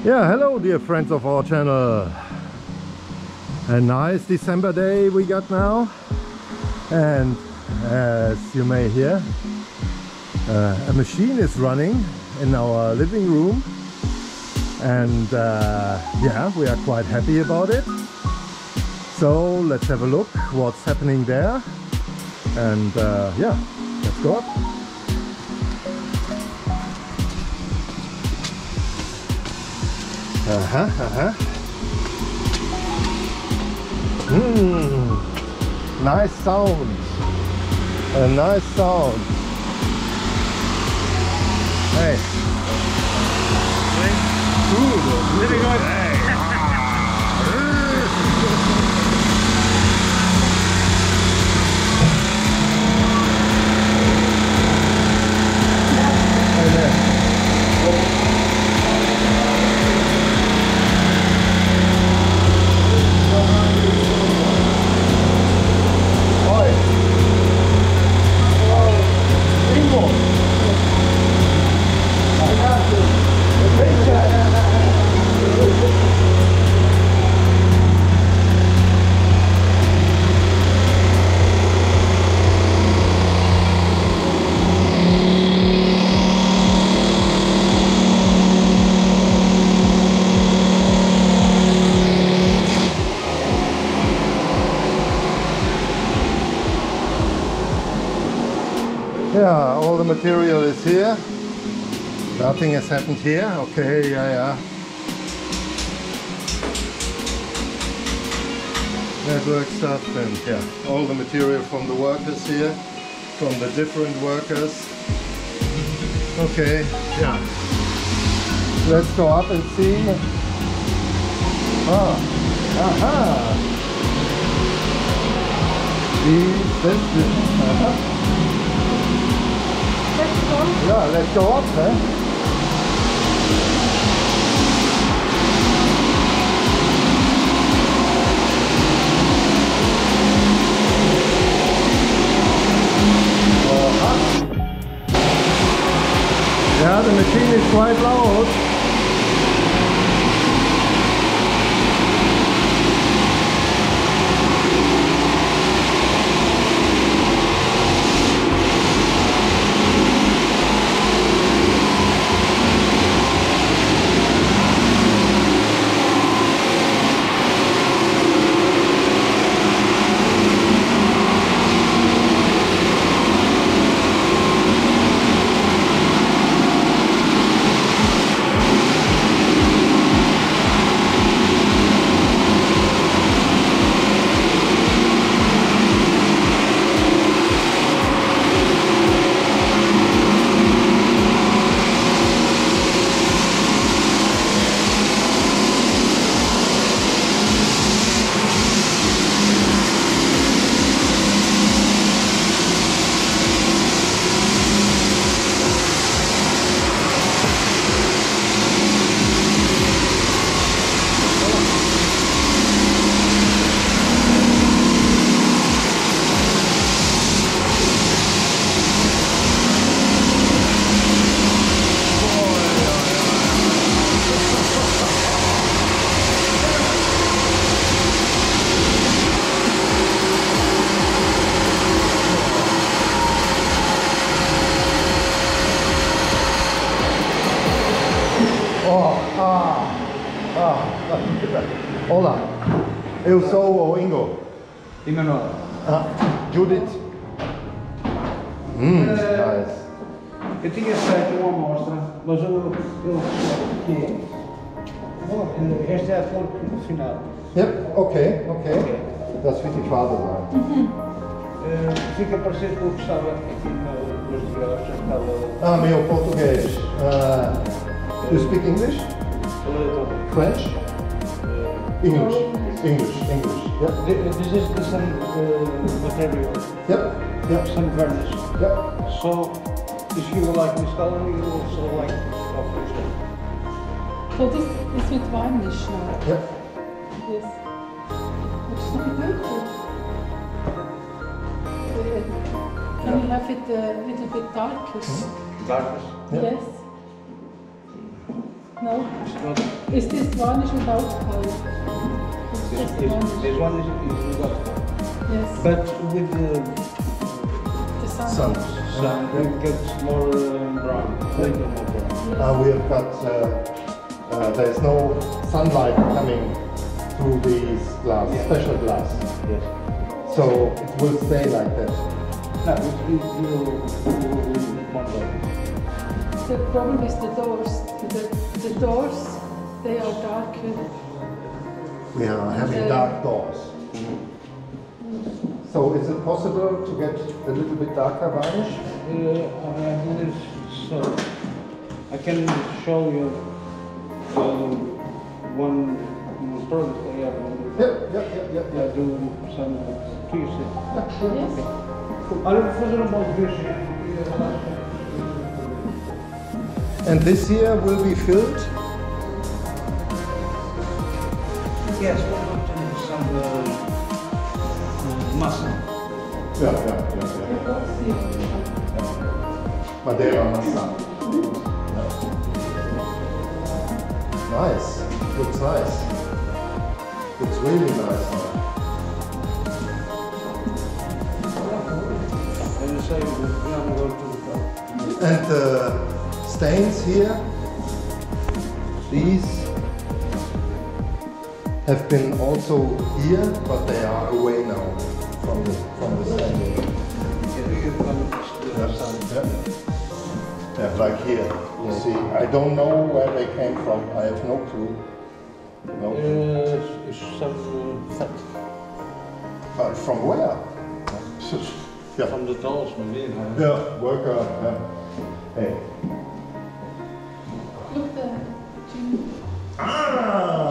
Yeah, hello dear friends of our channel. A nice December day we got now, and as you may hear, a machine is running in our living room, and yeah, we are quite happy about it. So let's have a look what's happening there, and yeah, let's go up. Nice sound. A nice sound. Hey. Very good. Yeah, all the material is here. Nothing has happened here. Okay, yeah. Network stuff, and yeah, all the material from the workers here, from the different workers. Okay, yeah. Let's go up and see. Aha! Yeah, let's go up, huh? Yeah, the machine is quite loud. Olá, eu sou o Ingo. Emanuel. Judith. Nice. Eu tinha feito uma amostra, mas eu esta é a cor final. Yep, okay. Das wird die Farbe sein. Fica parecido com o que estava aqui nos dias. Meu português. You speak English? A little. French? English. Yep. This is the same material. Yep. Some varnish. Yep. So, if you like this color, you also like this one. So this is with varnish now? Yep. Yes. Can we have it a little bit darker? Darkness? Yes. No? It's not. Is this varnish without color? This one is without color. Yes. But with The Sun. sun, it gets more brown. Later more brown. We have got, there's no sunlight coming through these glass, special glass. Yes. So it will stay like that. No, it will one way. The problem is the doors. The doors, they are darker. We are having dark doors. So is it possible to get a little bit darker varnish? I believe so. I can show you one product I have. Yeah. I do some piercing. Yes. I'll fazer piercing. And this here will be filled? Yes, we'll put some muscle. Yeah. Madeira massa. Nice. Looks nice. Looks really nice now. And the same, I'm going to the top. And the stains here, these have been also here, but they are away now from the stain. Yeah, like here, you see. I don't know where they came from. I have no clue. No. It's some fat. But from where? Yeah. From the dolls, maybe. Yeah, worker. Yeah. Hey. Look there. Ah!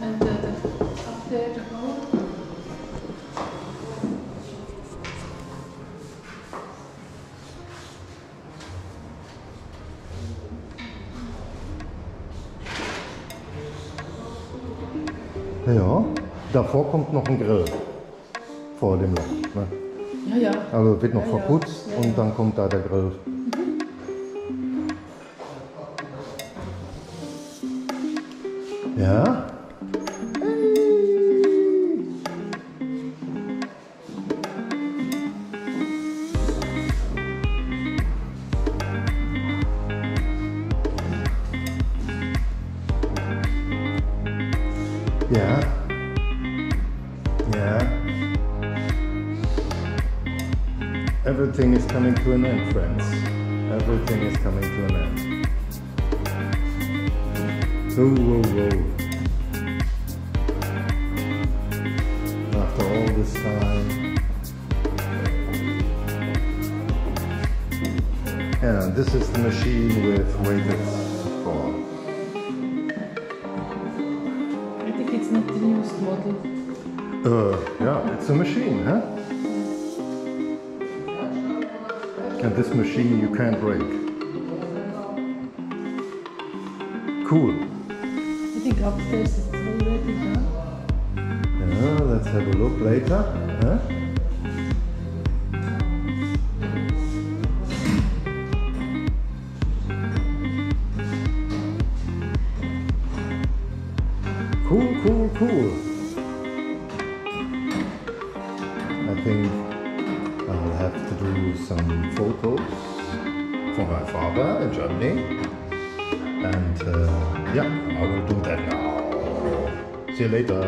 And up there the hole. Ja, davor kommt noch ein Grill vor dem Loch. Ne? Ja. Also wird noch Ja, verputzt ja. und dann kommt da der Grill. Ja. Yeah. Yeah. Everything is coming to an end, friends. Everything is coming to an end. Whoa. After all this time. Yeah, this is the machine with weighted for. I think it's not the newest model. Yeah, it's a machine, huh? And this machine you can't break. Cool. I think upstairs it's already done. Yeah, let's have a look later. Huh? Cool. I think I'll have to do some photos for my father in Germany. And yeah, I will do that now. See you later.